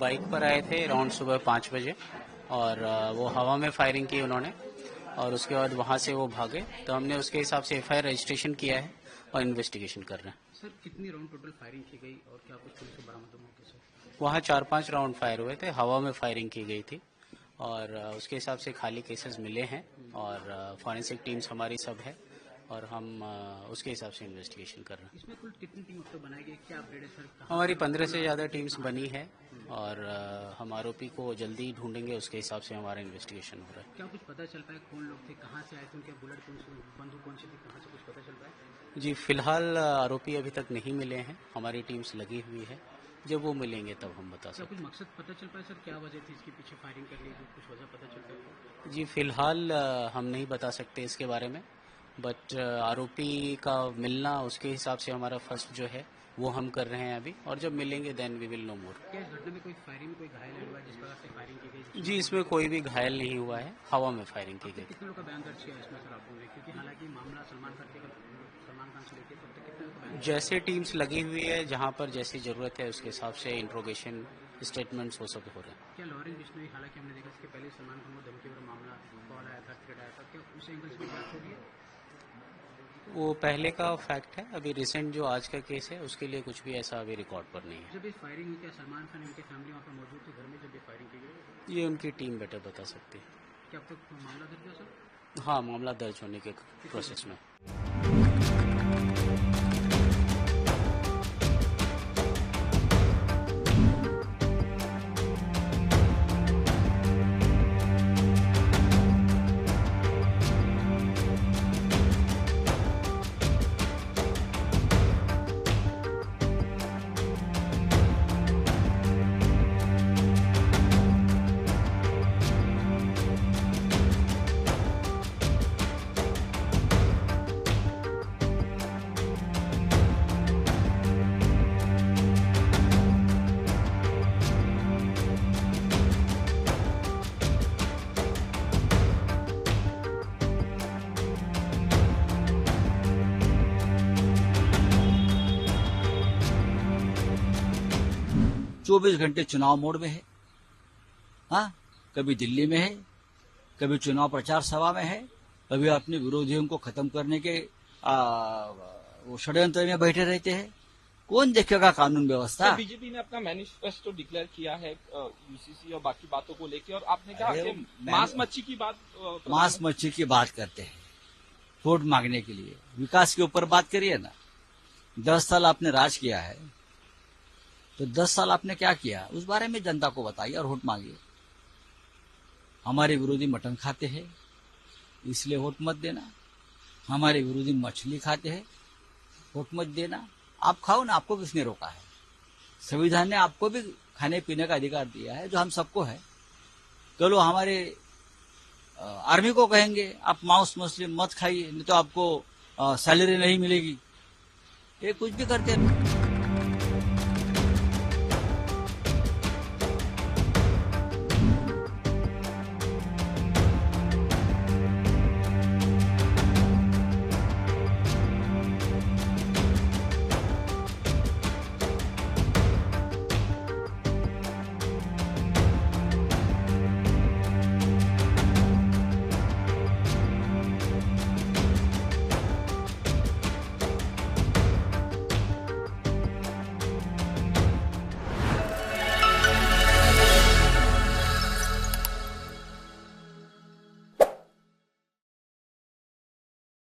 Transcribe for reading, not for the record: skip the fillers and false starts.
Bike पर आए थे अराउंड सुबह 5 बजे और वो हवा में फायरिंग की उन्होंने और उसके बाद वहाँ से वो भागे, तो हमने उसके हिसाब से एफआईआर रजिस्ट्रेशन किया है और इन्वेस्टिगेशन कर रहे हैं। सर कितनी राउंड टोटल फायरिंग की गई और क्या कुछ पुलिस को बरामद हुआ सर? वहाँ 4-5 राउंड फायर हुए थे, हवा में फायरिंग की गई थी और उसके हिसाब से खाली केसेस मिले हैं और फॉरेंसिक टीम्स हमारी सब है और हम उसके हिसाब से इन्वेस्टिगेशन कर रहे हैं। इसमें कुल कितनी टीम अब तक बनाई गई, क्या अपडेट है सर? हमारी 15 से ज़्यादा टीम्स बनी है और हम आरोपी को जल्दी ढूंढेंगे, उसके हिसाब से हमारा इन्वेस्टिगेशन हो रहा है। क्या कुछ पता चल पाया कौन लोग थे, कहाँ से आए थे, उनके बुलेट कौन सी, बंदूक कौन सी थी, कहाँ से कुछ पता चल पाया? जी फिलहाल आरोपी अभी तक नहीं मिले हैं, हमारी टीम्स लगी हुई है, जब वो मिलेंगे तब हम बता सकते हैं। कुछ मकसद पता चल पाया सर, क्या वजह थी इसके पीछे फायरिंग करने की, कुछ वजह पता चल पाया? जी फिलहाल हम नहीं बता सकते इसके बारे में, बट आरोपी का मिलना उसके हिसाब से हमारा फर्स्ट जो है वो हम कर रहे हैं अभी, और जब मिलेंगे देन वी विल नो मोर। क्या इस घटना में कोई फायरिंग में कोई घायल हुआ जिस प्रकार से फायरिंग की गई? जी इसमें कोई भी घायल नहीं हुआ है, हवा में फायरिंग की गई। कितने लोग का बयान दर्ज किया इसमें सर आपने, क्योंकि हालांकि मामला सलमान खान से लेकर तब तक कितने लोग का बयान? जैसे टीम्स लगी हुई है, जहाँ पर जैसी जरूरत है उसके हिसाब से इंट्रोगेशन स्टेटमेंट्स वो सब हो रहे हैं। क्या लॉरेंस बिश्नोई, हालांकि हमने देखा इसके पहले सलमान खान को धमकी वाला मामला कॉल आया था, थ्रेट आया था, क्या उस एंगल से भी बात हो रही है? वो पहले का फैक्ट है, अभी रिसेंट जो आज का केस है उसके लिए कुछ भी ऐसा अभी रिकॉर्ड पर नहीं है। जब ये फायरिंग हुई क्या सलमान खान उनकी फैमिली वहाँ पर मौजूद थी घर में जब ये फायरिंग की गई? ये उनकी टीम बेटर बता सकती है। क्या अब तक मामला दर्ज हुआ सर? हाँ, मामला दर्ज होने के प्रोसेस में। चौबीस घंटे चुनाव मोड में है। हाँ, कभी दिल्ली में है, कभी चुनाव प्रचार सभा में है, कभी अपने विरोधियों को खत्म करने के वो षड्यंत्र में बैठे रहते हैं। कौन देखेगा कानून व्यवस्था? बीजेपी ने अपना मैनिफेस्टो डिक्लेयर किया है यूसीसी और बाकी बातों को लेकर, और आपने कहा कि मांस मच्छी की बात, मांस मच्छी की बात करते हैं वोट मांगने के लिए। विकास के ऊपर बात करिए ना। 10 साल आपने राज किया है, तो 10 साल आपने क्या किया उस बारे में जनता को बताइए और वोट मांगिए। हमारे विरोधी मटन खाते हैं इसलिए वोट मत देना, हमारे विरोधी मछली खाते हैं वोट मत देना। आप खाओ ना, आपको किसने रोका है? संविधान ने आपको भी खाने पीने का अधिकार दिया है जो हम सबको है। चलो हमारे आर्मी को कहेंगे आप मांस मछली मत खाइए, नहीं तो आपको सैलरी नहीं मिलेगी। ये कुछ भी करते हैं।